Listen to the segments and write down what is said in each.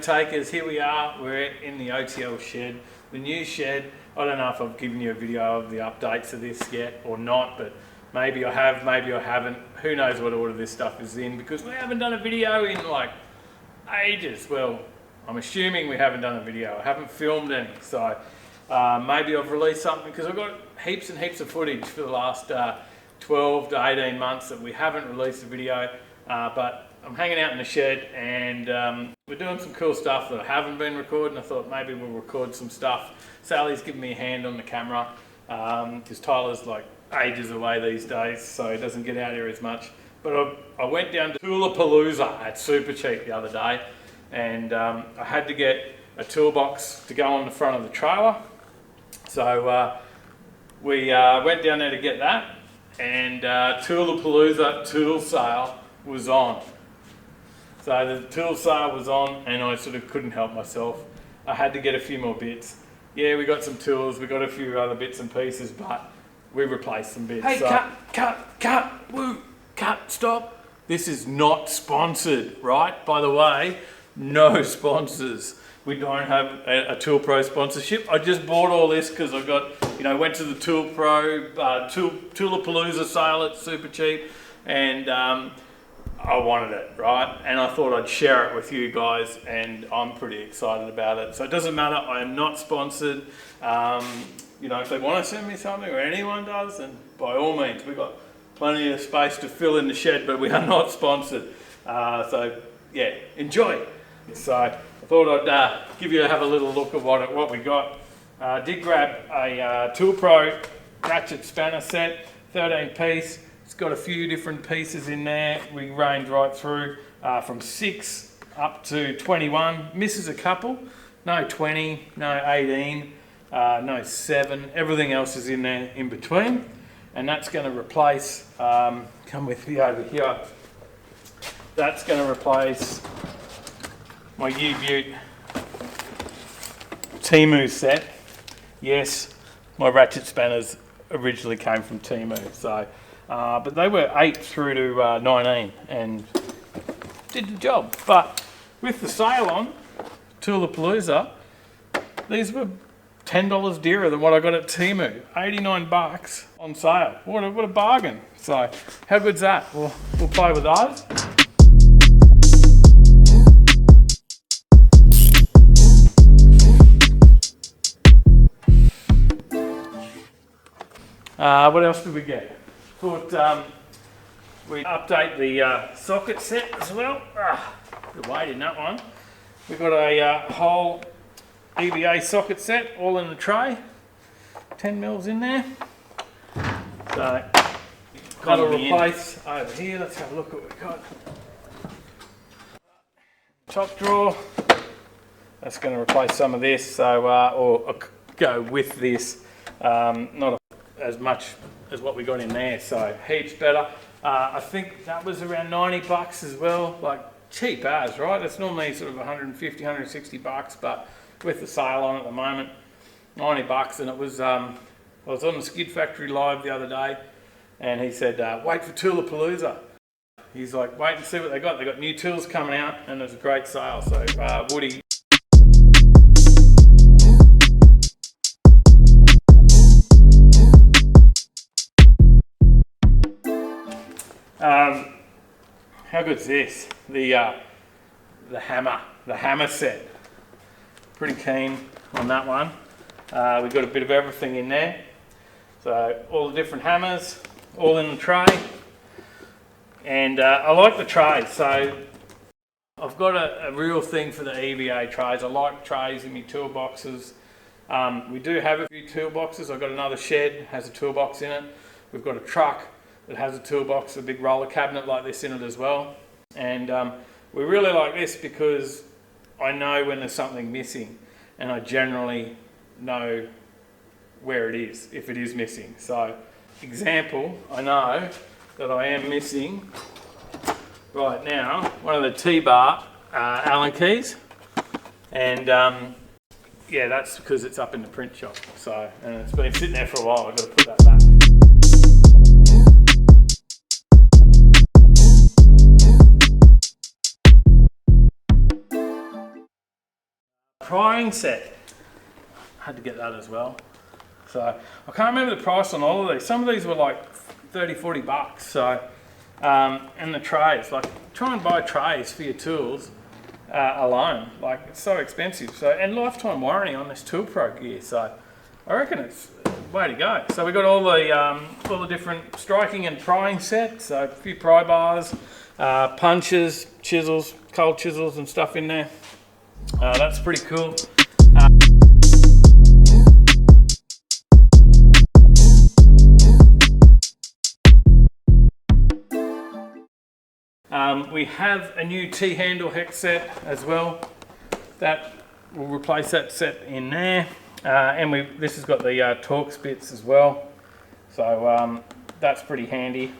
Overtakers, here we are, we're in the OTL shed, the new shed. I don't know if I've given you a video of the updates of this yet or not, but maybe I have, maybe I haven't. Who knows what order this stuff is in, because we haven't done a video in like ages. Well, I'm assuming we haven't done a video. I haven't filmed any, so maybe I've released something, because I've got heaps and heaps of footage for the last 12 to 18 months that we haven't released a video, but I'm hanging out in the shed and we're doing some cool stuff that I haven't been recording. I thought maybe we'll record some stuff. Sally's giving me a hand on the camera because Tyler's like ages away these days, so he doesn't get out here as much. But I went down to Toolapalooza at Supercheap the other day, and I had to get a toolbox to go on the front of the trailer. So we went down there to get that, and Toolapalooza tool sale was on. So the tool sale was on and I sort of couldn't help myself. I had to get a few more bits. Yeah, we got some tools, we got a few other bits and pieces, but we replaced some bits. Hey, so. Cut, stop. This is not sponsored, right? By the way, no sponsors. We don't have a Tool Pro sponsorship. I just bought all this because I got, went to the Tool Pro, Toolapalooza sale at Supercheap, and I wanted it, right? And I thought I'd share it with you guys, and I'm pretty excited about it. So it doesn't matter, I am not sponsored. If they want to send me something, or anyone does, then by all means, we've got plenty of space to fill in the shed, but we are not sponsored. So yeah, enjoy. So I thought I'd have a little look at what we got. Did grab a Tool Pro Ratchet spanner set, 13 piece. It's got a few different pieces in there. We range right through from 6 up to 21. Misses a couple. No 20, no 18, no 7. Everything else is in there in between. And that's going to replace, come with me over here. That's going to replace my U-Butte Temu set. Yes, my ratchet spanners originally came from Temu. So. But they were 8 through to 19 and did the job. But with the sale on Toolapalooza, these were $10 dearer than what I got at Temu. 89 bucks on sale. What a bargain. So how good's that? We'll play with those. What else did we get? Thought we'd update the socket set as well. Good weight in that one. We've got a whole EVA socket set all in the tray. 10 mils in there. So that'll replace over here. Let's have a look at what we've got. Top drawer. That's going to replace some of this. So or go with this. Not as much as what we got in there, so heaps better. I think that was around 90 bucks as well, like cheap as, right? It's normally sort of 150, 160 bucks, but with the sale on at the moment, 90 bucks. And it was, I was on the Skid Factory Live the other day, and he said, wait for Toolapalooza. He's like, wait and see what they got. They got new tools coming out, and there's a great sale. So Woody. How good's this? The hammer set. Pretty keen on that one. We've got a bit of everything in there. So all the different hammers, all in the tray. And I like the trays. So I've got a real thing for the EVA trays. I like trays in my toolboxes. We do have a few toolboxes. I've got another shed, has a toolbox in it. We've got a truck that has a toolbox, a big roller cabinet like this in it as well. And we really like this because I know when there's something missing, and I generally know where it is, if it is missing. So, example, I know that I am missing right now one of the T-bar Allen keys, and yeah, that's because it's up in the print shop. So, and it's been sitting there for a while. I've got to put that back. prying set. Had to get that as well. So I can't remember the price on all of these. Some of these were like 30, 40 bucks. So, and the trays, like try and buy trays for your tools alone. Like it's so expensive. So, and lifetime warranty on this Tool Pro gear. So I reckon it's way to go. So we got all the different striking and prying sets. So a few pry bars, punches, chisels, cold chisels and stuff in there. That's pretty cool. We have a new T-handle hex set as well. That will replace that set in there. And this has got the Torx bits as well. So that's pretty handy.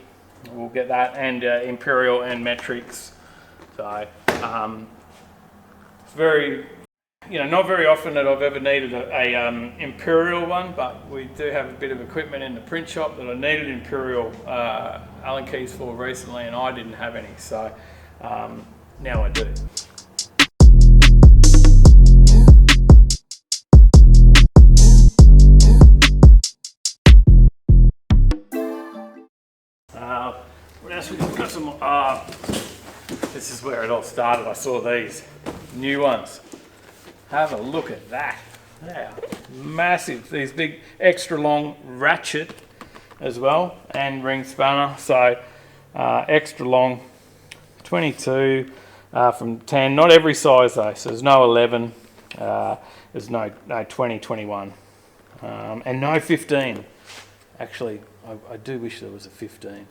We'll get that, and Imperial and metrics. So it's very, not very often that I've ever needed a Imperial one, but we do have a bit of equipment in the print shop that I needed Imperial Allen keys for recently, and I didn't have any, so now I do. What else we got? Some. This is where it all started. I saw these new ones. Have a look at that. They are massive. These big extra long Ratchet as well, and ring spanner. So extra long 22 from 10. Not every size though. So there's no 11. There's no 20, 21, and no 15. Actually, I do wish there was a 15.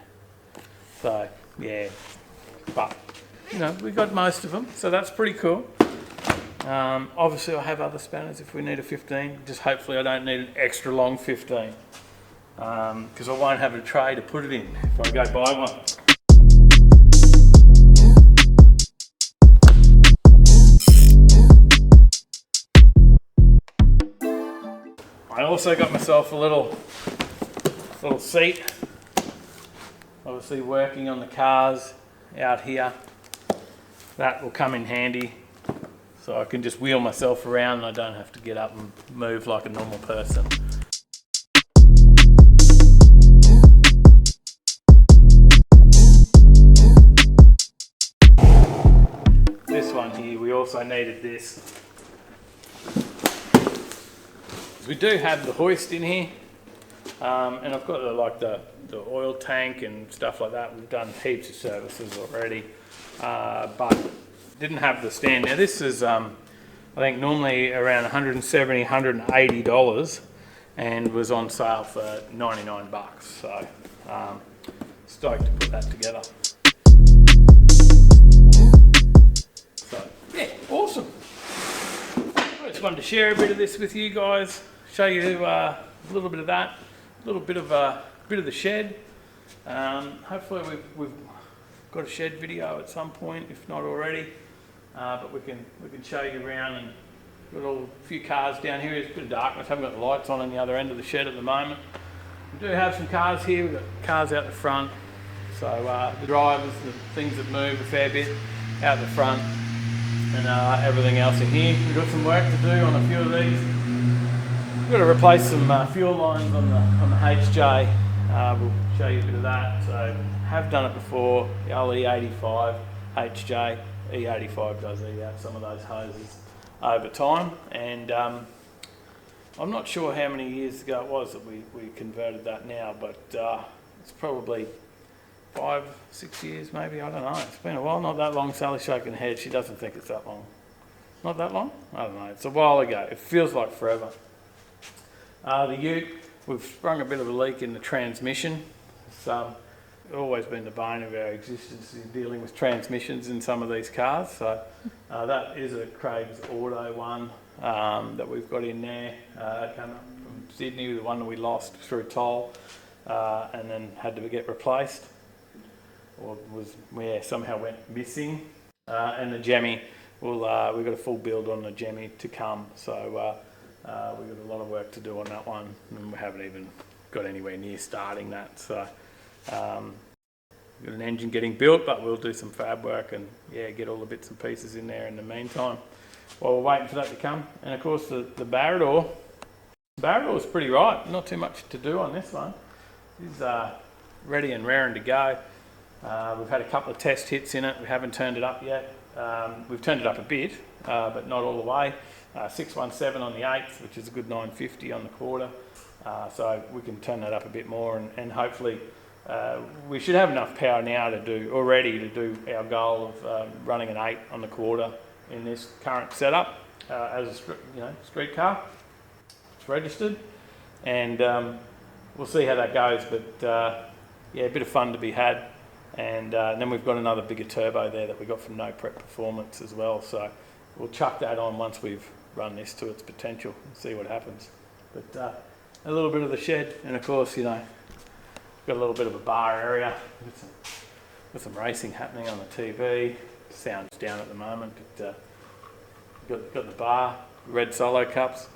So yeah, but we got most of them. So that's pretty cool. Obviously I have other spanners if we need a 15, just hopefully I don't need an extra long 15, because I won't have a tray to put it in if I go buy one. I also got myself a little seat, obviously working on the cars out here. That will come in handy. So I can just wheel myself around and I don't have to get up and move like a normal person. This one here, we also needed this. We do have the hoist in here, and I've got the oil tank and stuff like that. We've done heaps of services already, but didn't have the stand. Now this is I think normally around $170, $180, and was on sale for 99 bucks. So stoked to put that together. So yeah, awesome. I just wanted to share a bit of this with you guys, show you a little bit of that, a little bit of the shed. Hopefully we've got a shed video at some point, if not already. But we can show you around, and got a few cars down here. It's a bit of darkness. Haven't got the lights on the other end of the shed at the moment. We do have some cars here. We've got cars out the front. So the drivers, the things that move a fair bit out the front, and everything else in here. We've got some work to do on a few of these. We've got to replace some fuel lines on the HJ. We'll show you a bit of that. So have done it before. The old E85 HJ. E85 does eat out some of those hoses over time, and I'm not sure how many years ago it was that we converted that now, but it's probably 5, 6 years maybe, I don't know. It's been a while, not that long. Sally's shaking her head, she doesn't think it's that long. Not that long? I don't know, it's a while ago. It feels like forever. The ute, we've sprung a bit of a leak in the transmission. It's always been the bane of our existence in dealing with transmissions in some of these cars. So that is a Craig's Auto one that we've got in there. Came up from Sydney, the one that we lost through toll, and then had to get replaced, or somehow went missing. And the Jemmy, we've got a full build on the Jemmy to come. So we've got a lot of work to do on that one, and we haven't even got anywhere near starting that. So we've got an engine getting built, but we'll do some fab work and get all the bits and pieces in there in the meantime. while we're waiting for that to come. And of course the barra door is pretty right, not too much to do on this one. It's ready and raring to go. We've had a couple of test hits in it. We haven't turned it up yet. We've turned it up a bit, but not all the way. 617 on the 8th, which is a good 950 on the quarter. So we can turn that up a bit more, and hopefully we should have enough power now to do our goal of running an 8 on the quarter in this current setup as a street car. It's registered, and we'll see how that goes. But yeah, a bit of fun to be had. And then we've got another bigger turbo there that we got from No Prep Performance as well. So we'll chuck that on once we've run this to its potential and see what happens. But a little bit of the shed, and of course, got a little bit of a bar area with some racing happening on the TV. Sound's down at the moment, but got the bar, red solo cups.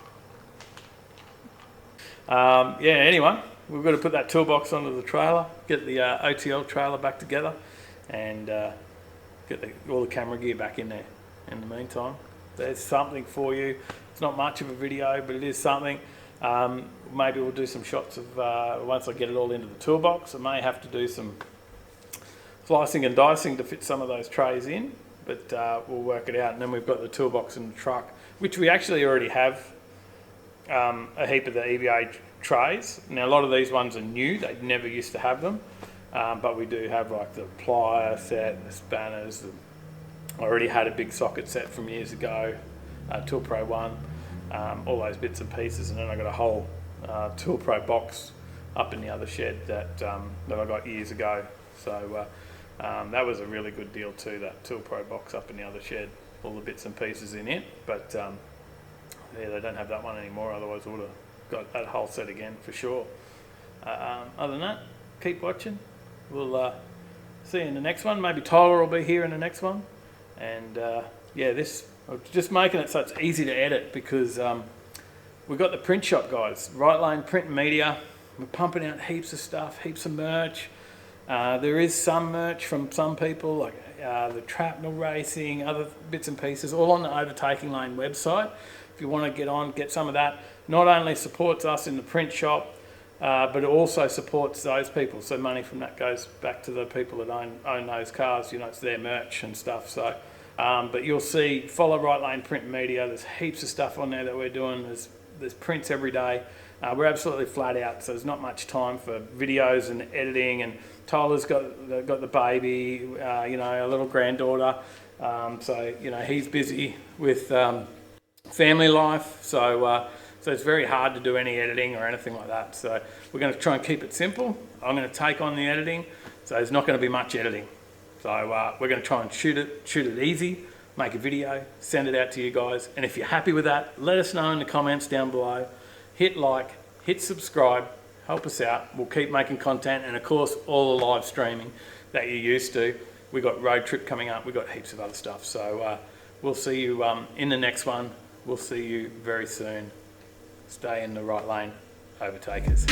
Yeah, anyway, we've got to put that toolbox onto the trailer, get the OTL trailer back together, and get all the camera gear back in there. In the meantime, there's something for you. It's not much of a video, but it is something. Maybe we'll do some shots of, once I get it all into the toolbox, I may have to do some slicing and dicing to fit some of those trays in, but we'll work it out. And then we've got the toolbox in the truck, which we actually already have a heap of the EVA trays. Now a lot of these ones are new, they never used to have them, but we do have like the plier set, the spanners. I already had a big socket set from years ago, Tool Pro 1, all those bits and pieces, and then I got a whole Tool Pro box up in the other shed that I got years ago. So that was a really good deal too, that Tool Pro box up in the other shed, all the bits and pieces in it. But yeah, they don't have that one anymore, otherwise I would have got that whole set again for sure. Other than that, keep watching. We'll see you in the next one. Maybe Tyler will be here in the next one. And yeah, I'm just making it so it's easy to edit, because we've got the print shop guys, Right Lane Print Media. We're pumping out heaps of stuff, heaps of merch. There is some merch from some people, like the Trapnel Racing, other bits and pieces, all on the Overtaking Lane website. If you want to get some of that, not only supports us in the print shop, but it also supports those people. So money from that goes back to the people that own those cars. It's their merch and stuff. So, but you'll see, follow Right Lane Print Media. There's heaps of stuff on there that we're doing. There's prints every day. We're absolutely flat out, so there's not much time for videos and editing. And Tyler's got the baby, a little granddaughter. So he's busy with family life. So it's very hard to do any editing or anything like that. So we're going to try and keep it simple. I'm going to take on the editing, so there's not going to be much editing. So we're going to try and shoot it easy, make a video, send it out to you guys. And if you're happy with that, let us know in the comments down below. Hit like, hit subscribe, help us out. We'll keep making content, and of course all the live streaming that you're used to. We've got road trip coming up, we've got heaps of other stuff. So we'll see you in the next one. We'll see you very soon. Stay in the right lane, overtakers.